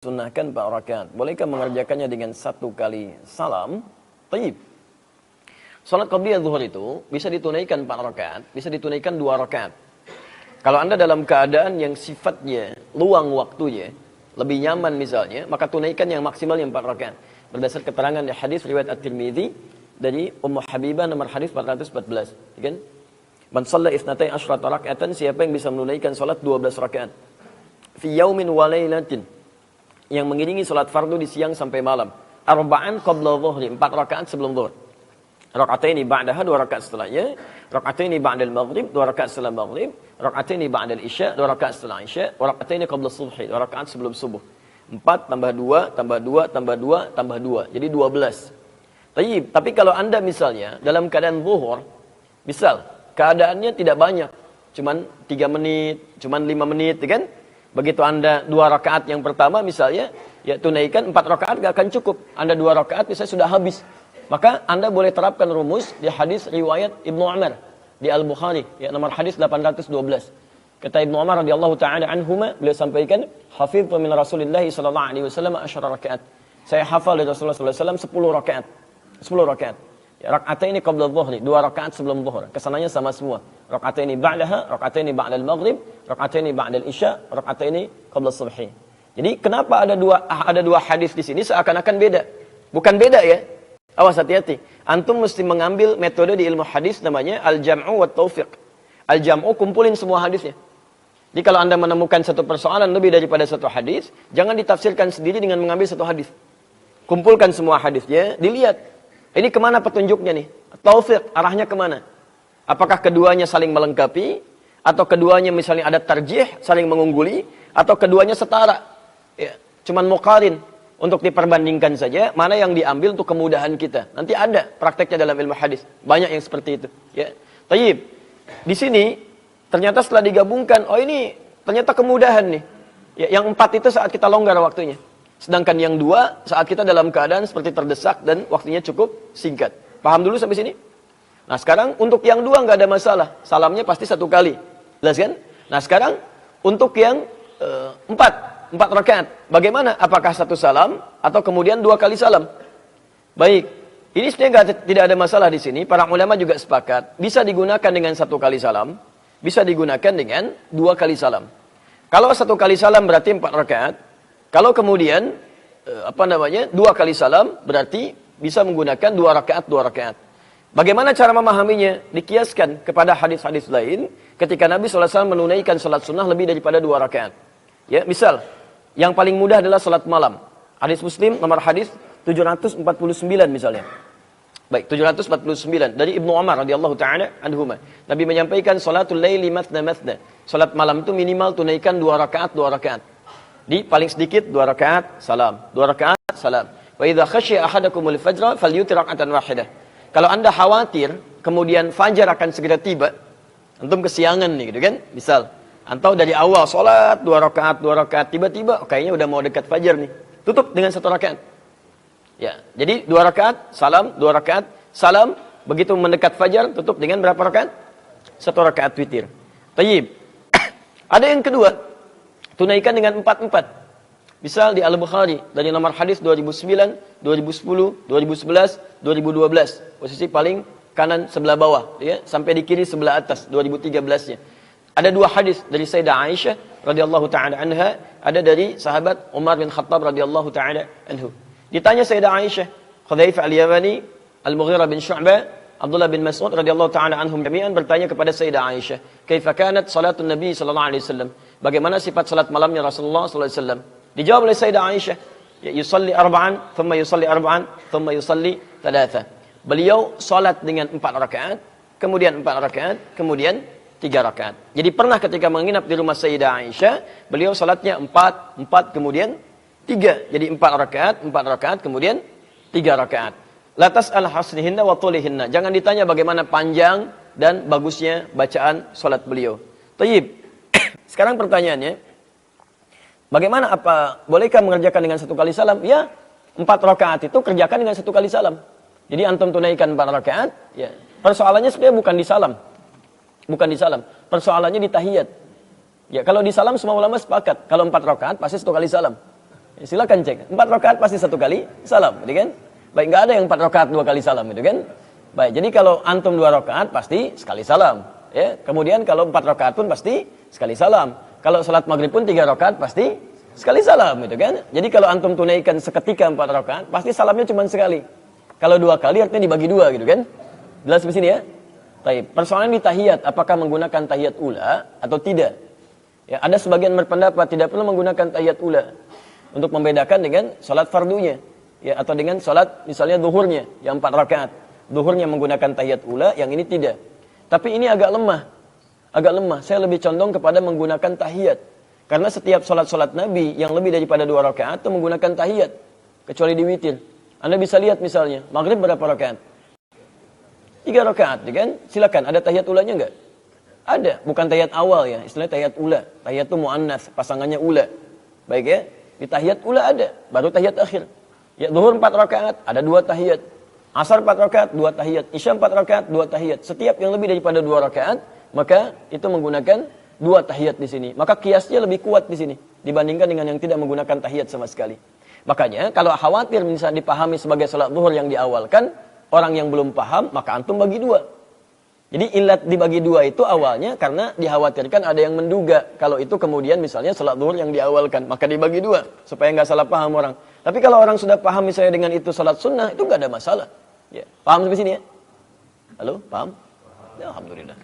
Sunnahkan 4 rakaat. Bolehkah mengerjakannya dengan 1 kali salam? Taib. Salat qabliyah zuhur itu bisa ditunaikan 4 rakaat, bisa ditunaikan 2 rakaat. Kalau Anda dalam keadaan yang sifatnya luang waktunya, lebih nyaman misalnya, maka tunaikan yang maksimal yang 4 rakaat. Berdasar keterangan di hadis riwayat At-Tirmidzi dari Ummu Habibah nomor hadis 414, kan? Man shalla 12 raka'atan, siapa yang bisa menunaikan salat 12 rakaat fi yaumin wa lailatin, yang mengiringi salat fardu di siang sampai malam. Arba'an qabla dhuhri, 4 rakaat sebelum zuhur. Raka'ataini ba'daha, 2 rakaat setelahnya. Raka'ataini ba'dal maghrib, 2 rakaat setelah maghrib. Raka'ataini ba'dal isya, 2 rakaat setelah isya. Raka'ataini qabla subhi, 2 rakaat sebelum subuh. 4 tambah 2 tambah 2 tambah 2 tambah 2, jadi 12. Tapi kalau Anda misalnya dalam keadaan zuhur, misal keadaannya tidak banyak, cuman 3 menit, cuman 5 menit, kan? Begitu Anda 2 rakaat yang pertama misalnya, ya tunaikan 4 rakaat gak akan cukup. Anda 2 rakaat bisa sudah habis. Maka Anda boleh terapkan rumus di hadis riwayat Ibnu Umar di Al-Bukhari, ya nomor hadis 812. Kata Ibnu Umar radhiyallahu taala anhuma, beliau sampaikan, "Hafidhu min Rasulillah sallallahu alaihi wasallam 10 rakaat." Saya hafal dari Rasulullah sallallahu alaihi wasallam 10 rakaat. 10 rakaat. Ya, raka'ataini qabla dhuhri, 2 rakaat sebelum zuhur. Kesananya sama semua. Raka'ataini ba'daha, raka'ataini ba'dal maghrib, raka'ataini ba'dal isya, raka'ataini qabla subhi. Jadi kenapa ada dua hadis di sini seakan-akan beda? Bukan beda ya. Awas, hati-hati. Antum mesti mengambil metode di ilmu hadis namanya al-jam'u wat taufiq. Al-jam'u, kumpulin semua hadisnya. Jadi kalau Anda menemukan satu persoalan lebih daripada satu hadis, jangan ditafsirkan sendiri dengan mengambil satu hadis. Kumpulkan semua hadisnya, dilihat. Ini kemana petunjuknya nih? Taufiq, arahnya kemana? Apakah keduanya saling melengkapi? Atau keduanya misalnya ada tarjih, saling mengungguli? Atau keduanya setara? Ya, cuman muqarin, untuk diperbandingkan saja, mana yang diambil untuk kemudahan kita. Nanti ada prakteknya dalam ilmu hadis. Banyak yang seperti itu. Ya. Tayyib, di sini, ternyata setelah digabungkan, oh ini ternyata kemudahan nih. Ya, yang 4 itu saat kita longgar waktunya. Sedangkan yang 2 saat kita dalam keadaan seperti terdesak dan waktunya cukup singkat. Paham dulu sampai sini? Nah sekarang untuk yang 2 nggak ada masalah. Salamnya pasti 1 kali. Jelas kan? Nah sekarang untuk yang 4 rakaat. Bagaimana? Apakah 1 salam atau kemudian 2 kali salam? Baik. Ini sebenarnya tidak ada masalah di sini. Para ulama juga sepakat. Bisa digunakan dengan 1 kali salam. Bisa digunakan dengan 2 kali salam. Kalau 1 kali salam berarti 4 rakaat. Kalau kemudian 2 kali salam berarti bisa menggunakan 2 rakaat 2 rakaat. Bagaimana cara memahaminya? Dikiaskan kepada hadis-hadis lain ketika Nabi SAW menunaikan salat sunnah lebih daripada 2 rakaat. Ya, misal yang paling mudah adalah salat malam. Hadis Muslim nomor hadis 749 misalnya. Baik, 749 dari Ibnu Umar radhiyallahu taala anhuma. Nabi menyampaikan salatul laili mathna mathna. Salat malam itu minimal tunaikan 2 rakaat 2 rakaat. Di paling sedikit 2 rakaat salam, 2 rakaat salam. Wa idza khashiya ahadakumul fajra falyutir rak'atan wahidah. Kalau Anda khawatir kemudian fajar akan segera tiba, antum kesiangan nih gitu kan? Misal, atau dari awal salat 2 rakaat tiba-tiba kayaknya udah mau dekat fajar nih. Tutup dengan 1 rakaat. Ya, jadi 2 rakaat salam, 2 rakaat salam, begitu mendekat fajar tutup dengan berapa rakaat? 1 rakaat witir. Tayyib. Ada yang kedua, tunaikan dengan 4-4. Misal di Al-Bukhari dari nomor hadis 2009, 2010, 2011, 2012. Posisi paling kanan sebelah bawah, ya, sampai di kiri sebelah atas 2013-nya. Ada 2 hadis dari Sayyidah Aisyah radhiyallahu taala anha, ada dari sahabat Umar bin Khattab radhiyallahu taala anhu. Ditanya Sayyidah Aisyah, Hudzaifah Al-Yamani, Al-Mughirah bin Syu'bah, Abdullah bin Mas'ud radhiyallahu taala anhum jami'an bertanya kepada Sayyidah Aisyah, "Kaifa kanat salatun Nabi sallallahu alaihi wasallam?" Bagaimana sifat salat malamnya Rasulullah sallallahu alaihi wasallam? Dijawab oleh Sayyidah Aisyah, "Ya yusalli arba'an, thumma yusalli arba'an, thumma yusalli thalatha." Beliau salat dengan 4 rakaat, kemudian 4 rakaat, kemudian 3 rakaat. Jadi pernah ketika menginap di rumah Sayyidah Aisyah, beliau salatnya 4 kemudian 3. Jadi 4 rakaat, kemudian 3 rakaat. La tas'al hasnihinna wa tulihinna. Jangan ditanya bagaimana panjang dan bagusnya bacaan salat beliau. Tayyib. Sekarang pertanyaannya, bagaimana bolehkah mengerjakan dengan 1 kali salam? Ya, 4 rakaat itu kerjakan dengan 1 kali salam. Jadi antum tunaikan 4 rakaat, ya. Persoalannya sebenarnya bukan di salam. Bukan di salam. Persoalannya di tahiyat. Ya, kalau di salam semua ulama sepakat. Kalau 4 rakaat pasti 1 kali salam. Silakan cek. 4 rakaat pasti 1 kali salam, gitu kan? Baik, nggak ada yang 4 rakaat 2 kali salam, gitu kan? Baik, jadi kalau antum 2 rakaat pasti sekali salam, ya. Kemudian kalau 4 rakaat pun pasti sekali salam. Kalau salat maghrib pun 3 rakaat pasti sekali salam, gitu kan? Jadi kalau antum tunaikan seketika 4 rakaat, pasti salamnya cuma sekali. Kalau 2 kali artinya dibagi 2, gitu kan? Jelas di sini ya? Baik, persoalan di tahiyat, apakah menggunakan tahiyat ula atau tidak? Ya, ada sebagian berpendapat tidak perlu menggunakan tahiyat ula untuk membedakan dengan salat fardunya, ya, atau dengan salat misalnya zuhurnya yang 4 rakaat. Zuhurnya menggunakan tahiyat ula, yang ini tidak. Tapi ini agak lemah. Agak lemah. Saya lebih condong kepada menggunakan tahiyat. Karena setiap salat-salat Nabi yang lebih daripada 2 rakaat itu menggunakan tahiyat, kecuali di witir. Anda bisa lihat misalnya, maghrib berapa rakaat? 3 rakaat, ya kan? Silakan, ada tahiyat ulanya enggak? Ada, bukan tahiyat awal ya, istilahnya tahiyat ula. Tahiyat itu muannas, pasangannya ula. Baik ya? Di tahiyat ula ada, baru tahiyat akhir. Ya, zuhur 4 rakaat, ada 2 tahiyat. Asar 4 rakaat, 2 tahiyat. Isya 4 rakaat, 2 tahiyat. Setiap yang lebih daripada 2 rakaat, maka itu menggunakan 2 tahiyat di sini. Maka kiasnya lebih kuat di sini dibandingkan dengan yang tidak menggunakan tahiyat sama sekali. Makanya kalau khawatir misalnya dipahami sebagai salat zuhur yang diawalkan, orang yang belum paham, maka antum bagi 2. Jadi ilat dibagi 2 itu awalnya karena dikhawatirkan ada yang menduga kalau itu kemudian misalnya salat zuhur yang diawalkan, maka dibagi 2 supaya nggak salah paham orang. Tapi kalau orang sudah paham misalnya dengan itu salat sunnah, itu nggak ada masalah. Ya, paham sampai sini ya? Halo, paham? Ya, alhamdulillah.